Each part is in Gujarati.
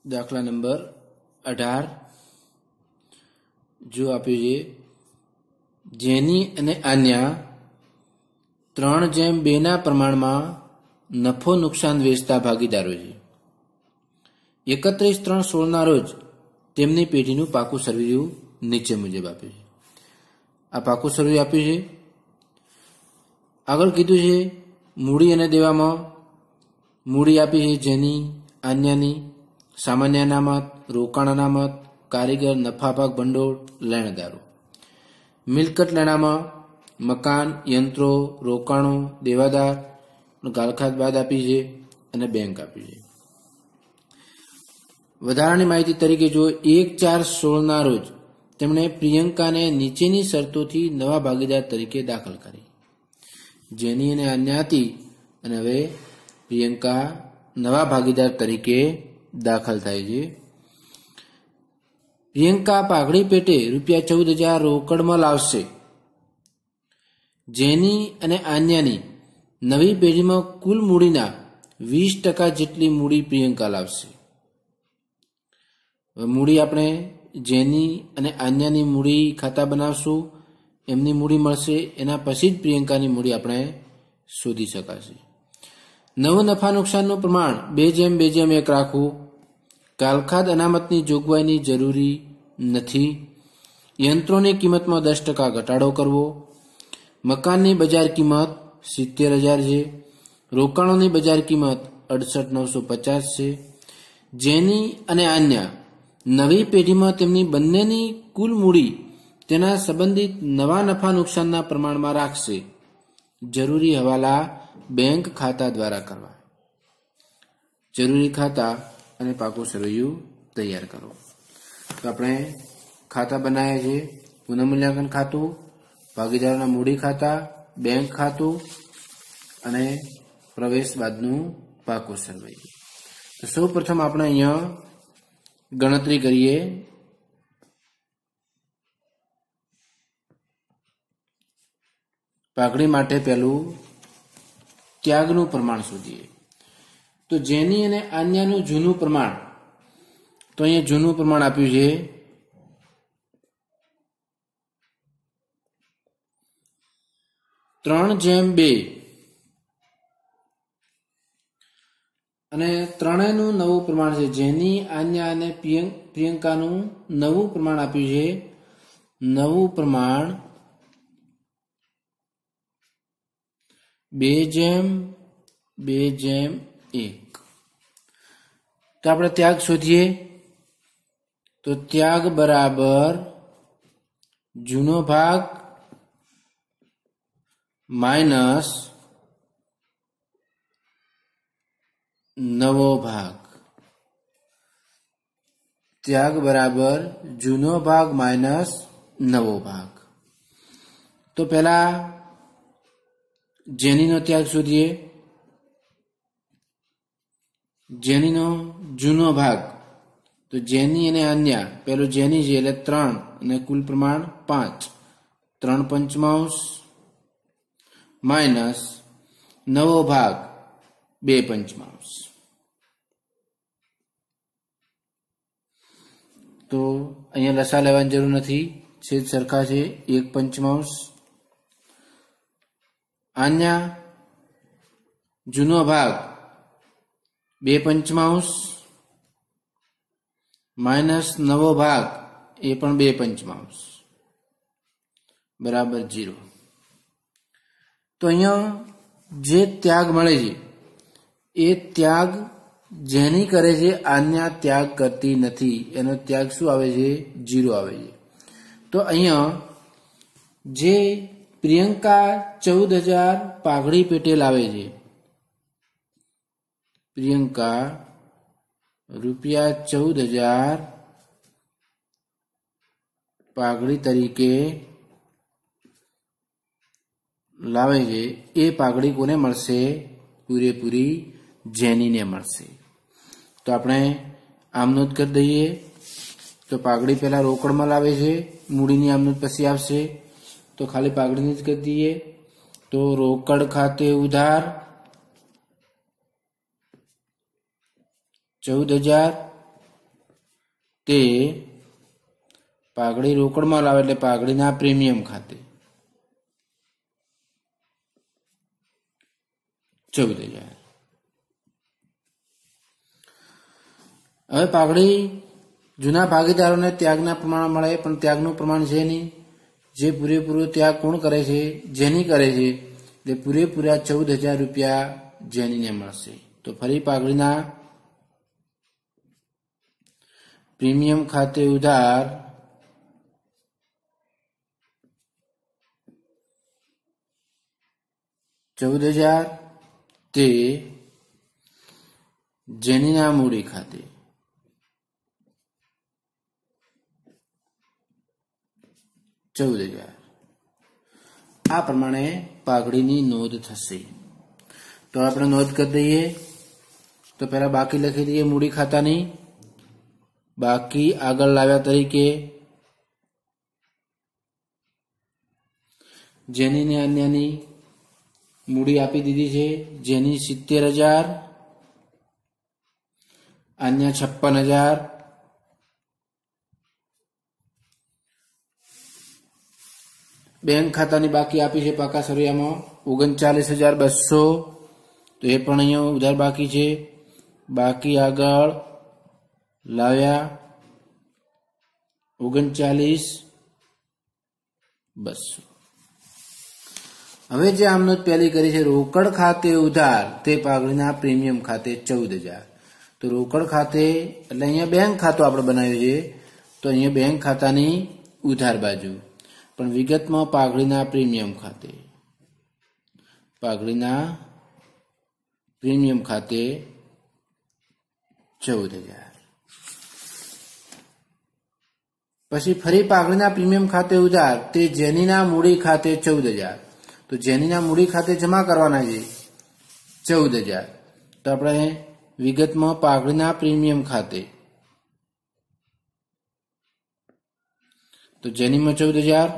દાખલા નંબર 18 જો આપ્યું છે જેની અને આન્યા 3:2 ના પ્રમાણમાં નફો નુકસાન વેચતા ભાગીદારો છે. 31/3/16 ના રોજ તેમની પેઢીનું પાકું સરવૈયું નીચે મુજબ આપ્યું છે. આ પાકું સરવૈયું આપ્યું છે. આગળ કીધું છે મૂડી અને દેવામાં મૂડી આપી છે જેની આન્યાની, સામાન્ય અનામત, રોકાણ અનામત, કારીગર, નફાભાગ ભંડોળ, લેણદારો. મિલકત લેણામાં મકાન, યંત્રો, રોકાણો, દેવાદાર, ગાલખાત બાદ આપી છે અને બેંક આપી છે. વધારાની માહિતી તરીકે જો 1/4/16 ના રોજ તેમણે પ્રિયંકાને નીચેની શરતોથી નવા ભાગીદાર તરીકે દાખલ કરી. જેની અને આન્યા હતી અને હવે પ્રિયંકા નવા ભાગીદાર તરીકે દાખલ થાય છે. પ્રિયંકા પાઘડી પેટે ₹14,000 રોકડમાં લાવશે. જેની અને આન્યાની નવી પેઢીમાં કુલ મૂડીના 20% જેટલી મૂડી પ્રિયંકા લાવશે. મૂડી આપણે જેની અને આન્યાની મૂડી ખાતા બનાવશું, એમની મૂડી મળશે, એના પછી જ પ્રિયંકાની મૂડી આપણે શોધી શકાશે. નવું નફા નુકસાનનું પ્રમાણ 2:2:1 રાખવું. ગાલખાત અનામતની જોગવાઈની જરૂરી નથી. યંત્રોની કિંમતમાં 10% ઘટાડો કરવો. મકાનની બજાર કિંમત 70,000 છે. રોકાણોની બજાર કિંમત 68,950 છે. જેની અને આન્યા નવી પેઢીમાં તેમની બંનેની કુલ મૂડી તેના સંબંધિત નવા નફા નુકસાનના પ્રમાણમાં રાખશે. જરૂરી હવાલા બેંક ખાતા દ્વારા કરવા. જરૂરી ખાતા અને પાકું સરવૈયું તૈયાર કરો. તો આપણે ખાતા બનાવ્યા છે. પુનઃમૂલ્યાંકન ખાતું, ભાગીદારોના મૂડી ખાતા, બેંક ખાતું અને પ્રવેશ બાદનું પાકું સરવૈયું. તો સૌ પ્રથમ આપણે અહીંયા ગણતરી કરીએ. પાઘડી માટે પહેલું ત્યાગનું પ્રમાણ શોધીએ. તો જેની અને આન્યાનું જૂનું પ્રમાણ, તો અહીંયા જૂનું પ્રમાણ આપ્યું છે 3:2 અને ત્રણેયનું નવું પ્રમાણ છે. જેની, આન્યા અને પ્રિયંકાનું નવું પ્રમાણ આપ્યું છે. નવું પ્રમાણ 2:2:1. તો આપણે ત્યાગ શોધીએ. તો ત્યાગ બરાબર જૂનો ભાગ માઇનસ નવો ભાગ. ત્યાગ બરાબર જૂનો ભાગ માઇનસ નવો ભાગ. તો પહેલા જેનીનો ત્યાગ શોધીએ. જેનીનો જૂનો ભાગ, તો જેની અને આન્યા, પેલો જેની છે એટલે 3 અને કુલ પ્રમાણ 5, 3/5 માઇનસ નવો ભાગ 2/5. તો અહીંયા લસા લેવાની જરૂર નથી, છેદ સરખા છે. 1/5 આન્યા જૂનો ભાગ 2/5 માઇનસ નવો ભાગ એ પણ 2/5 બરાબર 0. તો અહીંયા જે ત્યાગ મળે છે એ ત્યાગ જેની કરે છે, આન્યા ત્યાગ કરતી નથી. એનો ત્યાગ શું આવે છે? 0 આવે છે. તો અહીંયા જે પ્રિયંકા 14,000 પાઘડી પેટે લાવે છે, પ્રિયંકા ₹14,000 પાઘડી તરીકે લાવે છે, એ પાઘડી કોને મળશે? પૂરેપૂરી જેનીને મળશે. તો આપણે આમનોંધ કરી દઈએ. તો પાઘડી પહેલા રોકડમાં લાવે છે, મૂડીની આમનોંધ પછી આવશે. તો ખાલી પાઘડીની જ કરી દઈએ. તો રોકડ ખાતે ઉધાર 14,000 તે પાઘડી રોકડમાં લાવે એટલે પાઘડીના પ્રીમિયમ ખાતે 14,000. હવે પાઘડી જૂના ભાગીદારોને ત્યાગના પ્રમાણ મળે, પણ ત્યાગનું પ્રમાણ છે નહીં. જે પૂરેપૂરો ત્યાગ કોણ કરે છે? જેની કરે છે. એટલે પૂરેપૂરા 14,000 રૂપિયા જેનીને મળશે. તો ફરી પાઘડીના પ્રીમિયમ ખાતે ઉધાર 14,000 તે જેનીના મૂડી ખાતે 14,000. આ પ્રમાણે પાઘડીની નોંધ થશે. તો આપણે નોંધ કરી દઈએ. તો પહેલા બાકી લખી દઈએ મૂડી ખાતાની. બાકી આગળ લાવ્યા તરીકે જેનીને અન્યની મૂડી આપી દીધી છે. જેની 70,000, અન્ય 56,000. બેંક ખાતાની બાકી આપી છે પાકા સરિયામાં 39,200. તો એ પણ અહીંયા ઉધાર બાકી છે. બાકી આગળ લાવ્યા 39,200. હવે જે આમનોંધ પહેલી કરી છે રોકડ ખાતે ઉધાર તે પાઘડીના પ્રીમિયમ ખાતે 14,000. તો રોકડ ખાતે એટલે અહીંયા બેંક ખાતું આપણે બનાવ્યું છે. તો અહીંયા બેંક ખાતાની ઉધાર બાજુ, પણ વિગતમાં પાઘડીના પ્રીમિયમ ખાતે 14,000. પછી ફરી પાઘડીના પ્રીમિયમ ખાતે ઉધાર તે જેનીના મૂડી ખાતે 14,000. તો જેનીના મૂડી ખાતે જમા કરવાના છે 14,000. તો આપણે વિગતમાં પાઘડીના પ્રીમિયમ ખાતે તો જેનીમાં 14,000,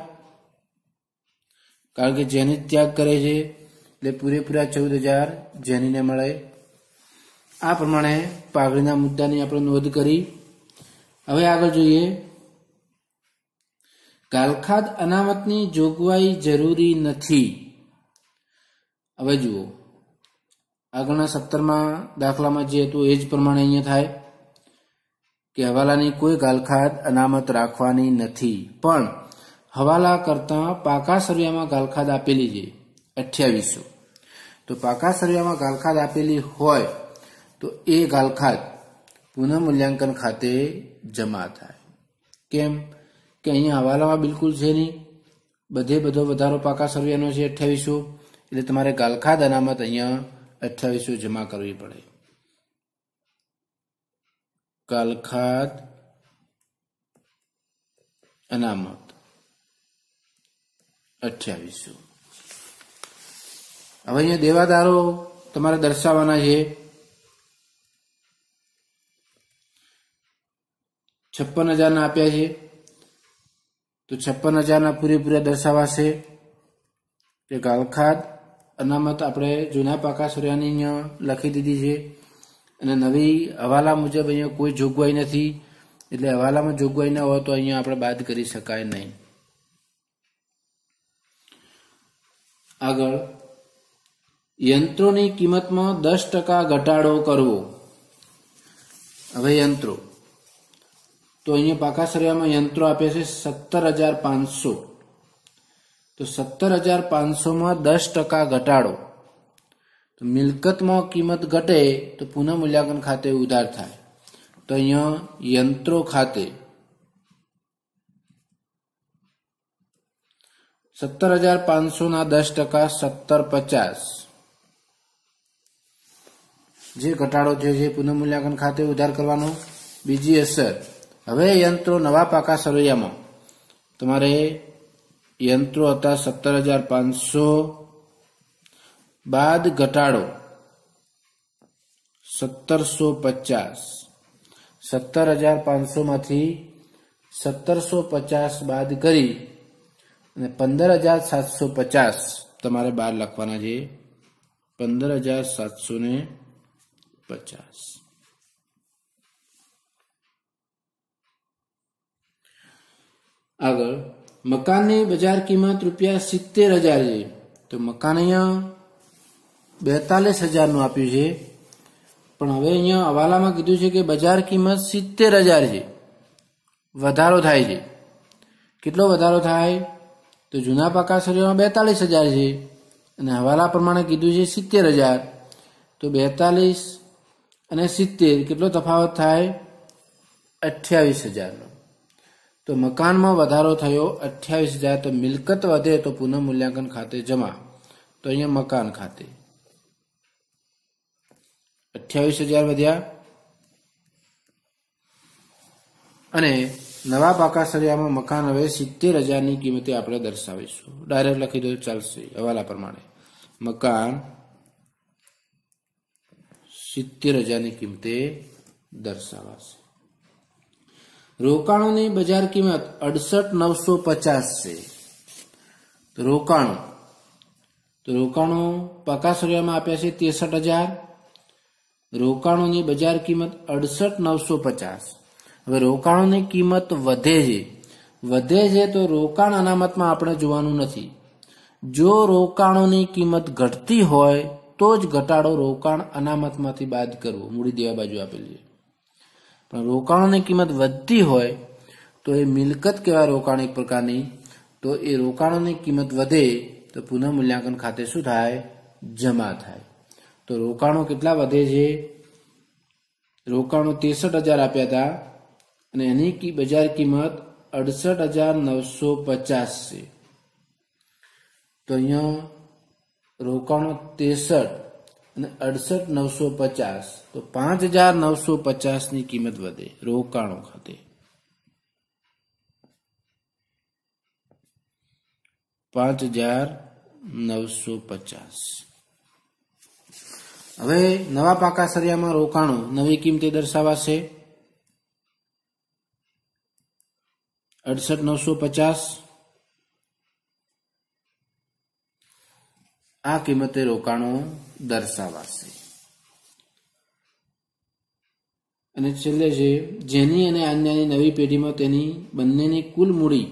કારણ કે જેની ત્યાગ કરે છે એટલે પૂરેપૂરા 14,000 જેનીને મળે. આ પ્રમાણે પાઘડીના મુદ્દાની આપણે નોંધ કરી. હવે આગળ જોઈએ. ગાલખાદ અનામતની જોગવાઈ જરૂરી નથી. હવે જુઓ, આગળના 17માં દાખલામાં જે હતું એ જ પ્રમાણે અહીંયા થાય કે હવાલાની કોઈ ગાલખાદ અનામત રાખવાની નથી, પણ હવાલા કરતા પાકા સરિયામાં ગાલખાદ આપેલી છે 2800. તો પાકા સરિયામાં ગાલખાદ આપેલી હોય તો એ ગાલખાદ પુનઃમૂલ્યાંકન ખાતે જમા થાય. કેમ કે અહીંયા હવાલામાં બિલકુલ છે નહીં, બધો વધારો પાકા સરિયાનો છે 2800. એટલે તમારે ગાલખાદ અનામત અહીંયા 2800 જમા કરવી પડે. ગાલખાદ અનામત 2800. હવે અહીંયા દેવાદારો તમારે દર્શાવવાના છે. 56,000 ના આપ્યા છે તો 56,000 પૂરેપૂરા દર્શાવાશે. કે ગાલખાદ અનામત આપણે જૂના પાકા સરિયાની અહીંયા લખી દીધી છે અને નવી હવાલા મુજબ અહીંયા કોઈ જોગવાઈ નથી. એટલે હવાલામાં જોગવાઈ ના હોય તો અહીંયા આપણે બાદ કરી શકાય નહીં. આગળ યંત્રોની કિંમતમાં 10% ઘટાડો કરવો. હવે યંત્રો તો અહીંયા પાકા સરિયામાં યંત્રો આપે છે 17,500. તો 17,500માં 10% ઘટાડો. તો મિલકતમાં કિંમત ઘટે તો પુનઃમૂલ્યાંકન ખાતે ઉધાર થાય. તો અહીંયા યંત્રો ખાતે 17,500ના 10% 17,50 જે ઘટાડો થયો છે પુનઃમૂલ્યાંકન ખાતે ઉધાર કરવાનો. બીજી અસર, હવે યંત્રો નવા પાકા સરિયામાં તમારે યંત્રો હતા 17,500 બાદ ઘટાડો 1,750. 17,500માંથી 1,750 બાદ કરી અને 15,750 તમારે બહાર લખવાના છે. 15,750. આગળ મકાનની બજાર કિંમત ₹70,000 છે, તો મકાન અહીંયા 42,000 નું આપ્યું છે, પણ હવે અહીંયા હવાલામાં કીધું છે કે બજાર કિંમત 70,000 છે, વધારો થાય છે. કેટલો વધારો થાય? તો જૂના પાકા સળિયામાં 42,000 છે અને હવાલા પ્રમાણે કીધું છે 70,000, તો 42 અને 70 કેટલો તફાવત થાય? 28,000 નો. તો મકાનમાં વધારો થયો 28,000, તો મિલકત વધે તો પુનઃમૂલ્યાંકન ખાતે જમા. તો અહીંયા મકાન ખાતે 28,000 વધ્યા અને નવા પાકા સળિયામાં મકાન હવે 70,000 ની કિંમતે આપણે દર્શાવીશું. ડાયરેક્ટ લખી દો ચાલશે હવાલા પ્રમાણે. મકાન 70,000 ની કિંમતે દર્શાવાશે. રોકાણોની બજાર કિંમત 68,950 છે. તો રોકાણો પાકા સળિયામાં આપ્યા છે 63,000. રોકાણોની બજાર કિંમત 68,950. હવે રોકાણોની કિંમત વધે છે તો રોકાણ અનામતમાં આપણે જોવાનું નથી. જો રોકાણોની કિંમત ઘટતી હોય તો જ ઘટાડો રોકાણ અનામતમાંથી બાદ કરવો, મૂડી દેવા બાજુ આપેલી છે. પણ રોકાણોની કિંમત વધતી હોય તો એ મિલકત કહેવાય રોકાણ એક પ્રકારની. તો એ રોકાણોની કિંમત વધે તો પુનઃમૂલ્યાંકન ખાતે શું થાય? જમા થાય. તો રોકાણો કેટલા વધે છે? રોકાણો 63,000 આપ્યા હતા અને એની બજાર કિંમત 68,950 છે. તો અહીંયા રોકાણો 63 અને 68,950, તો 5,950 ની કિંમત વધે રોકાણો ખાતે. 5,950. હવે નવા પાકા સળિયામાં રોકાણો નવી કિંમતે દર્શાવાશે 68,950. આ કિંમતે રોકાણો દર્શાવાશે. અને છેલ્લે છે જેની અને અન્યની નવી પેઢીમાં તેની બંનેની કુલ મૂડી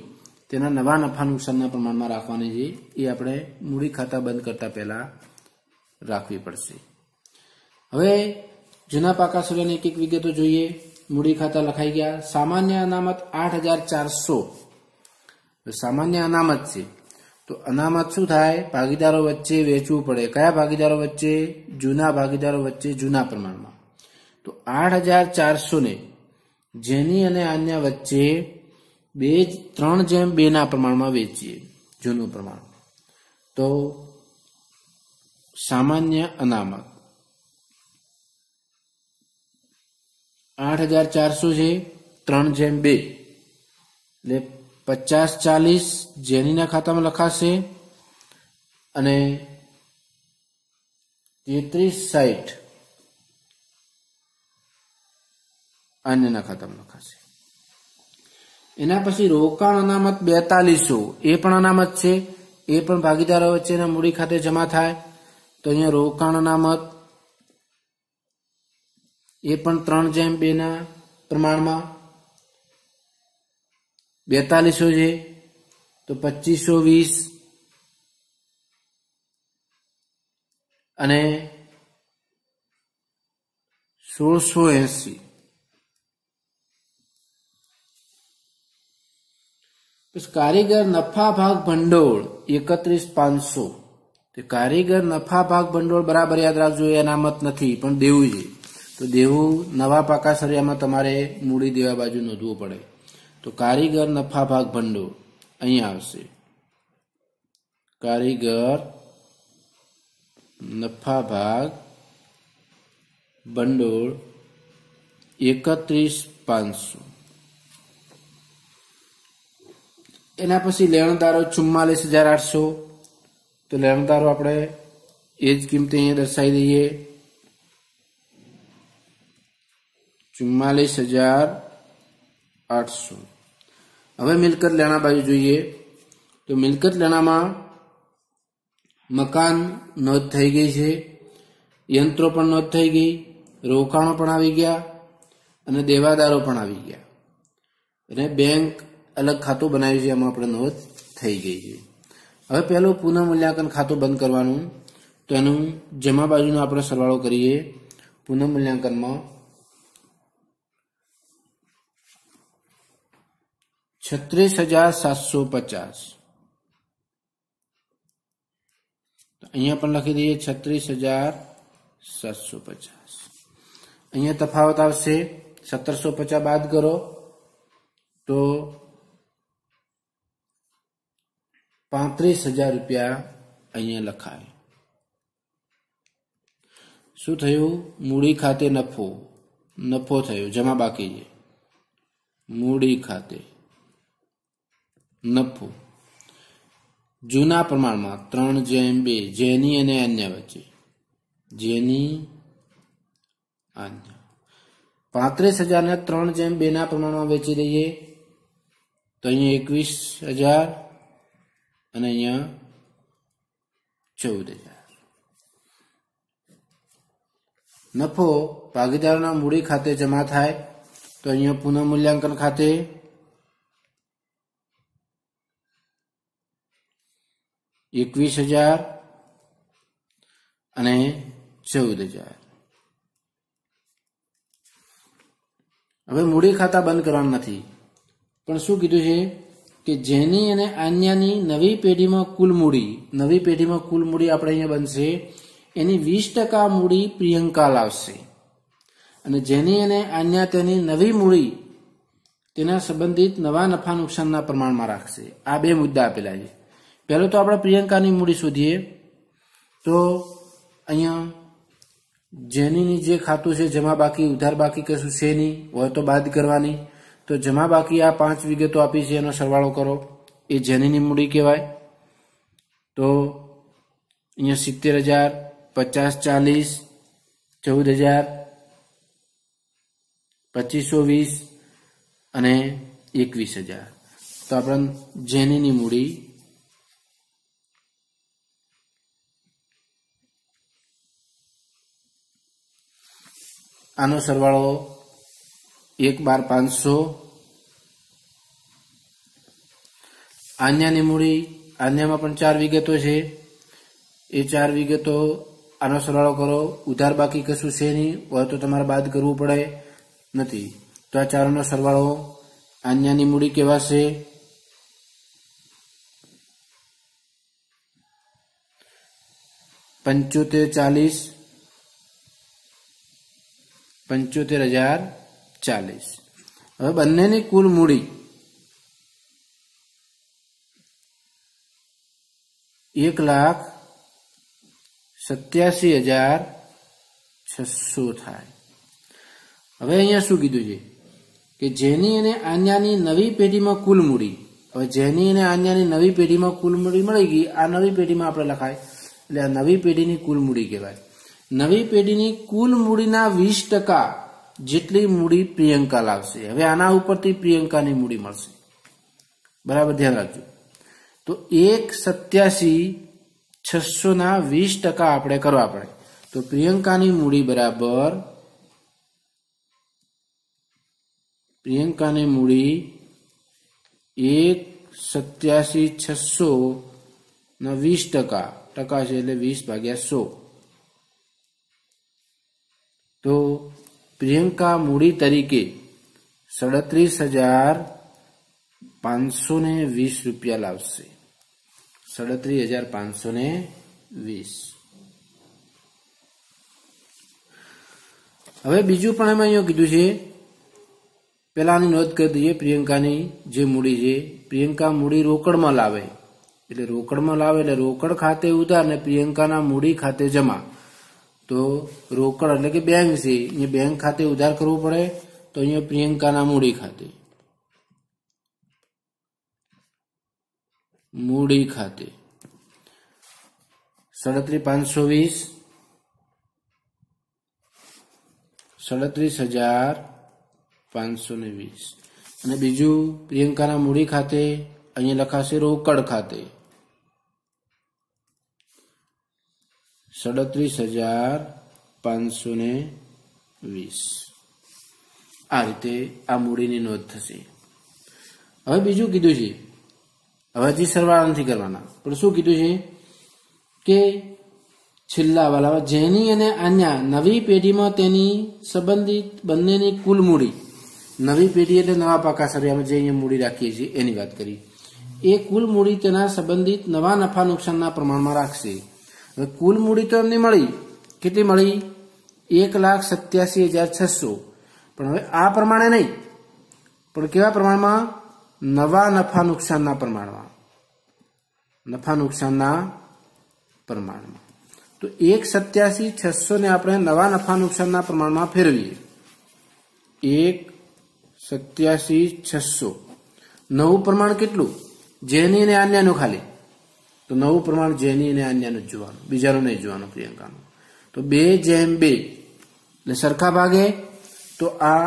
તેના નવા નફા નુકસાનના પ્રમાણમાં રાખવાની છે. એ આપણે મૂડી ખાતા બંધ કરતા પહેલા રાખવી પડશે. હવે જૂના પાકા સળિયાની એક વિગતો જોઈએ. મૂડી ખાતા લખાઈ ગયા. સામાન્ય અનામત 8,400. સામાન્ય અનામત છે તો અનામત શું થાય? ભાગીદારો વચ્ચે વેચવું પડે. કયા ભાગીદારો વચ્ચે? જૂના ભાગીદારો વચ્ચે જૂના પ્રમાણમાં. તો 8,400 ને જેની અને અન્ય વચ્ચે 3:2 ના પ્રમાણમાં વેચીએ, જૂનું પ્રમાણ. તો સામાન્ય અનામત 8,400 છે, 3:2 એટલે 50-40 જેનીના ખાતામાં લખાશે અને 33-60 અન્યના ખાતામાં લખાશે. એના પછી રોકાણ અનામત 4200, એ પણ અનામત છે, એ પણ ભાગીદારો વચ્ચેના મૂડી ખાતે જમા થાય. તો અહીંયા રોકાણ અનામત એ પણ 3:2 ના પ્રમાણમાં 4200 છે, તો 2520 અને 1680. કારીગર નફા ભાગ ભંડોળ 31,500. તો કારીગર નફા ભાગ ભંડોળ બરાબર યાદ રાખજો, એ અનામત નથી પણ દેવું છે. તો દેવું નવા પાકા સળિયામાં તમારે મૂડી દેવા બાજુ નોંધવું પડે. તો કારીગર નફા ભાગ ભંડોળ અહીંયા આવશે. કારીગર નફા ભાગ ભંડોળ 31,500. એના પછી લેણદારો 44,800. તો લેણદારો આપણે એ જ કિંમતે અહીંયા દર્શાવી દઈએ 44,800. હવે મિલકત લેણા બાજુ જોઈએ. તો મિલકત લેણામાં મકાન નોંધ થઈ ગઈ છે, યંત્રો પણ નોંધ થઈ ગઈ, રોકાણો પણ આવી ગયા અને દેવાદારો પણ આવી ગયા અને બેંક अलग खातुं बनाव्युं छे एमां आपणे नोंध थई गई छे। हवे पहेલું પુનઃમૂલ્યાંકન ખાતું બંધ કરવાનું, તો એનું જમા બાજુનો આપણે સરવાળો કરીએ। પુનઃમૂલ્યાંકનમાં 36,750 અહીંયા પણ લખી દઈએ 36,750। અહીંયા તફાવત આવશે 1750 બાદ કરો તો 35,000 રૂપિયા અહીંયા લખાય। શું થયું? મૂડી ખાતે નફો, નફો થયો, જમા બાકી છે। મૂડી ખાતે નફો જૂના પ્રમાણમાં 3:2 જેની અને અન્ય વચ્ચે, જેની અન્ય 35,000 ને 3:2 ના પ્રમાણમાં વેચી દઈએ તો અહીંયા 21,000 અને અહીંયા 14,000। નફો ભાગીદારોના મૂડી ખાતે જમા થાય તો અહીંયા પુનઃમૂલ્યાંકન ખાતે 21,000 અને 14,000। હવે મૂડી ખાતા બંધ કરવાના નથી, પણ શું કીધું છે કે જેની અને અન્યની નવી પેઢીમાં કુલ મૂડી, નવી પેઢીમાં કુલ મૂડી આપણે અહીંયા બનશે એની 20% મૂડી પ્રિયંકા લાવશે, અને જેની અને અન્ય તેની નવી મૂડી તેના સંબંધિત નવા નફા નુકસાનના પ્રમાણમાં રાખશે। આ બે મુદ્દા આપેલા છે। પહેલો તો આપણે પ્રિયંકાની મૂડી શોધીએ તો અહીંયા જેનીની જે ખાતું છે જમા બાકી, ઉધાર બાકી કશું છે નહીં, હોય તો બાદ કરવાની। તો જમા બાકી આ 5 વિગતો આપી છે, એનો સરવાળો કરો, એ જેનીની મૂડી કહેવાય। તો અહીંયા 70,000, 50, 40, 14,000, 2520 અને 21,000। તો આપણે જેનીની મૂડી આનો સરવાળો 1,12,500। આન્યાની મૂડી, આન્યામાં પણ 4 વિગતો છે, એ 4 વિગતો આનો સરવાળો કરો, ઉધાર બાકી કશું છે નહીં, હોય તો તમારે બાદ કરવું પડે નથી, તો આ 4નો સરવાળો આન્યાની મૂડી કહેવાશે। $75,040 હવે બંનેની કુલ મૂડી 1,87,600 થાય। હવે અહીંયા શું કીધું છે કે જેની અને અન્યની નવી પેઢીમાં કુલ મૂડી, હવે જેની અને અન્યની નવી પેઢીમાં કુલ મૂડી મળી ગઈ, આ નવી પેઢીમાં આપણે લખાય, એટલે આ નવી પેઢીની કુલ મૂડી કહેવાય। નવી પેઢીની કુલ મૂડીના 20% જેટલી મૂડી પ્રિયંકા લાવશે। હવે આના ઉપરથી પ્રિયંકાની મૂડી મળશે, બરાબર ધ્યાન રાખજો। તો 1,87,600 ના 20% આપણે કરવા પડે, તો પ્રિયંકાની મૂડી બરાબર, પ્રિયંકાની મૂડી 1,87,600 ના 20%, ટકા છે એટલે 20/100। તો પ્રિયંકા મૂડી તરીકે 37,520 રૂપિયા લાવશે। 37,520। હવે બીજું પણ એમાં અહીંયા કીધું છે, પેલાની નોંધ કરી દઈએ। પ્રિયંકાની જે મૂડી છે, પ્રિયંકા મૂડી રોકડમાં લાવે, એટલે રોકડમાં લાવે એટલે રોકડ ખાતે ઉધાર ને પ્રિયંકાના મૂડી ખાતે જમા। તો રોકડ એટલે કે બેંક છે, અહીંયા બેંક ખાતે ઉધાર કરવું પડે, તો અહીંયા પ્રિયંકાના મૂડી ખાતે, મૂડી ખાતે 37,520, 37,520। અને બીજું પ્રિયંકાના મૂડી ખાતે અહીંયા લખાશે રોકડ ખાતે 37,520। આ રીતે આ મૂડીની નોંધ થશે। હવે બીજું કીધું છે, હવે હજી સરવાળા નથી કરવાના, પણ શું કીધું છે કે છેલ્લા વાલા જેની અને આન્યા નવી પેઢીમાં તેની સંબંધિત બંનેની કુલ મૂડી, નવી પેઢી એટલે નવા પાકા સરિયામાં જે અહીંયા મૂડી રાખીએ છીએ એની વાત કરી, એ કુલ મૂડી તેના સંબંધિત નવા નફા નુકસાનના પ્રમાણમાં રાખશે. હવે કુલ મૂડી તો એમની મળી, કેટલી મળી? 1,87,600. પણ હવે આ પ્રમાણે નહીં, પણ કેવા પ્રમાણમાં? નવા નફા નુકસાનના પ્રમાણમાં, નફા નુકસાનના પ્રમાણમાં. તો 1,87,600 ને આપણે નવા નફા નુકસાનના પ્રમાણમાં ફેરવીએ. 1,87,600 નવું પ્રમાણ કેટલું? જેની અને આન્યાનું ખાલી, તો નવું પ્રમાણ જેની અને આન્યાનું જ જોવાનું, બીજાનું નહીં જોવાનું પ્રિયંકાનું. તો 2/2 એટલે સરખા ભાગે. તો આ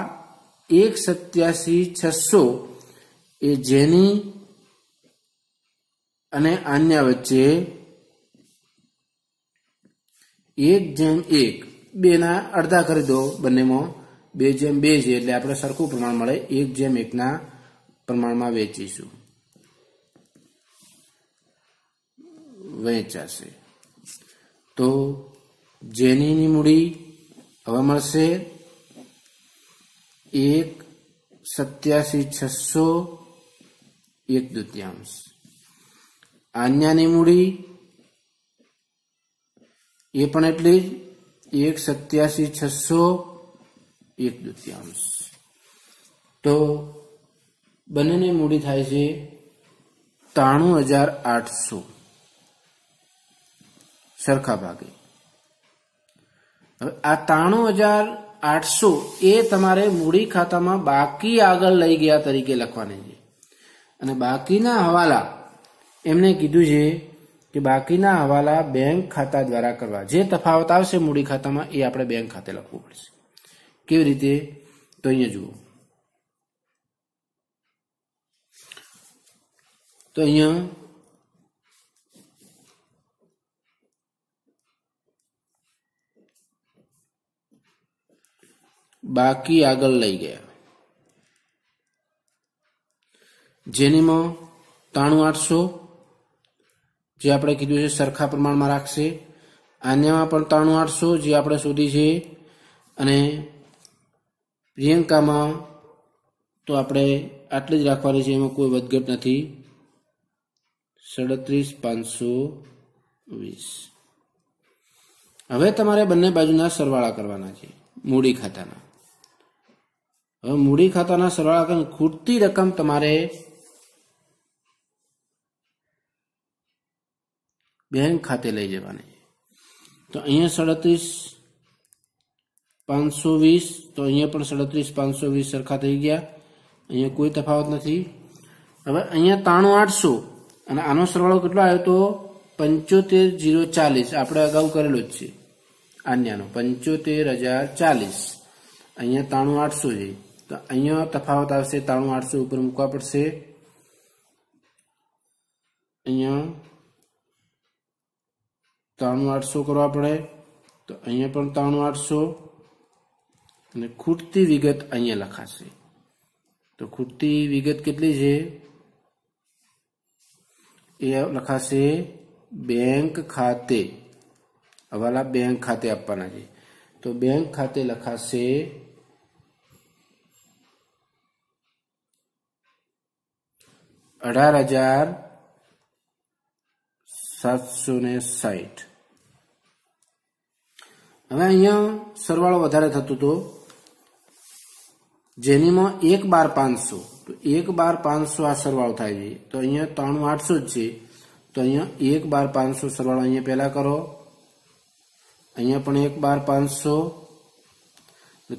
1,87,600 એ જેની અને આન્યા વચ્ચે 1/1, 2 ના અડધા કરી દો બંનેમાં, 2/2 છે એટલે આપણે સરખું પ્રમાણ મળે, 1/1 ના પ્રમાણમાં વેચીશું, વહેંચાશે. તો જેનીની મૂડી હવે મળશે 1,87,600 1/2. આન્યાની મૂડી એ પણ એટલી જ 1,87,600 1/2. તો બંનેની મૂડી થાય છે 93,800 સરખા ભાગે. હવે આ 93,800 એ તમારે મૂડી ખાતામાં બાકી આગળ લઈ ગયા તરીકે લખવાની છે. અને બાકીના હવાલા એમને કીધું છે કે બાકીના હવાલા બેંક ખાતા દ્વારા કરવા. જે તફાવત આવશે મૂડી ખાતામાં એ આપણે બેંક ખાતે લખવું પડશે. કેવી રીતે? તો અહીંયા જુઓ. તો અહીંયા બાકી આગળ લઈ ગયા, જેનીમાં 93,800 જે આપણે કીધું છે સરખા પ્રમાણમાં રાખશે. આન્યામાં પણ 93,800 જે આપણે શોધી છે. અને પ્રિયંકામાં તો આપણે આટલી જ રાખવાની છે, એમાં કોઈ વધઘટ નથી. 37,520. હવે તમારે બંને બાજુના સરવાળા કરવાના છે મૂડી ખાતાના. હવે મૂડી ખાતાના સરવાળા કરીને ખૂટતી રકમ તમારે બેંક ખાતે લઈ જવાની. તો અહીંયા 37,520, તો અહીંયા પણ 37,520 સરખા થઈ ગયા, અહીંયા કોઈ તફાવત નથી. હવે અહીંયા 93,800 અને આનો સરવાળો કેટલો આવ્યો? તો 75,040. આપણે અગાઉ કરેલો જ છે આન્યાનો, 75,040. અહીંયા 93,800 છે, તો અહીંયા તફાવત આવશે 93,800 ઉપર મૂકવા પડશે. અહીંયા 93,800 કરવા પડે, તો અહીંયા પણ 93,800 અને ખૂટતી વિગત અહીંયા લખાશે. તો ખૂટતી વિગત કેટલી છે? એ લખાશે બેંક ખાતે, હવાલા બેંક ખાતે આપવાના છે. તો બેંક ખાતે લખાશે 18,760. હવે અહીંયા સરવાળો વધારે થતો હતો, જેનીમાં 1/500, તો 1/500 આ સરવાળો થાય છે. તો અહીંયા 93,800 જ છે, તો અહીંયા 1/500 સરવાળો અહીંયા પહેલા કરો, અહીંયા પણ 1/500,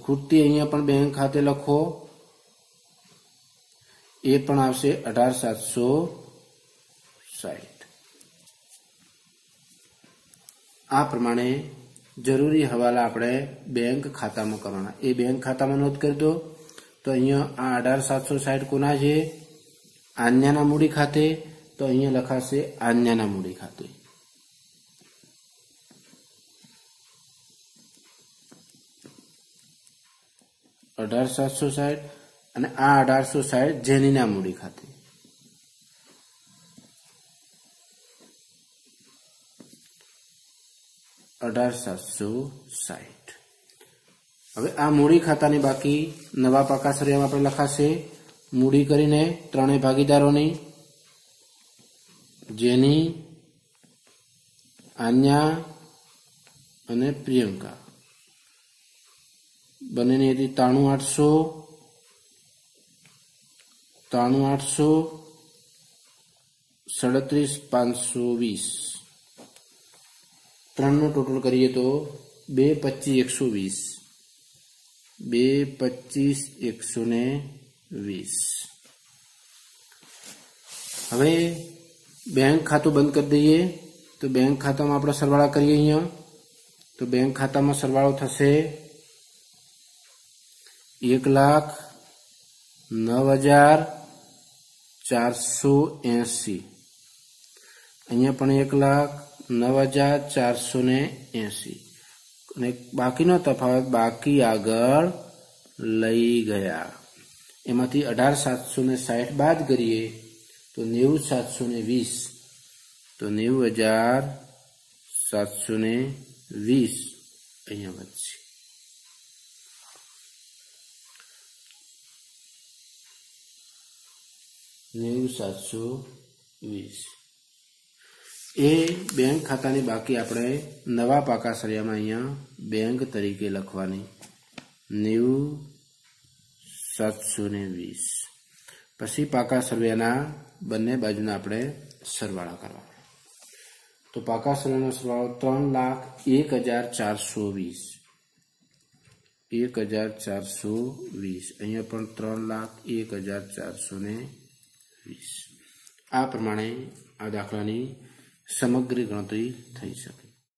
ખૂટતી અહીંયા પણ બેંક ખાતે લખો, એ પણ આવશે 18,760. આ પ્રમાણે જરૂરી હવાલા આપણે બેંક ખાતામાં કરવાના. એ બેંક ખાતામાં નોંધ કરી દો. તો અહીંયા આ 18,760 કોના છે? આન્યાના મૂડી ખાતે. તો અહીંયા લખાશે આન્યાના મૂડી ખાતે. $18,760 અને આ 1860 જેનીના મૂડી ખાતે. $18,760. હવે આ મૂડી ખાતાની બાકી નવા પાકા સરિયામાં આપણે લખાશે મૂડી કરીને ત્રણેય ભાગીદારોની જેની, આન્યા અને પ્રિયંકા બંનેની હતી 93,800, 37,520. ત્રણનું ટોટલ કરીએ તો 225,120. 225,120. હવે બેંક ખાતું બંધ કરી દઈએ તો બેંક ખાતામાં આપણે સરવાળા કરીએ અહીંયા. તો બેંક ખાતામાં સરવાળો થશે 1,09,480. અહીંયા પણ 1,09,480 અને બાકીનો તફાવત બાકી આગળ લઈ ગયા. એમાંથી 18,760 બાદ કરીએ તો 90,720. તો 90,720 અહીંયા વધશે. એ બેંક ખાતાની બાકી આપણે નવા પાકા સરિયામાં અહીંયા બેંક તરીકે લખવાની 90,720. પછી પાકા સરિયાના બંને બાજુના આપણે સરવાળા કરવા. તો પાકા સરિયાનો સરવાળો 3,01,420. 1,420. અહીંયા પણ 3,01,420. આ પ્રમાણે આ દાખલાની સમગ્ર ગણતરી થઈ શકે.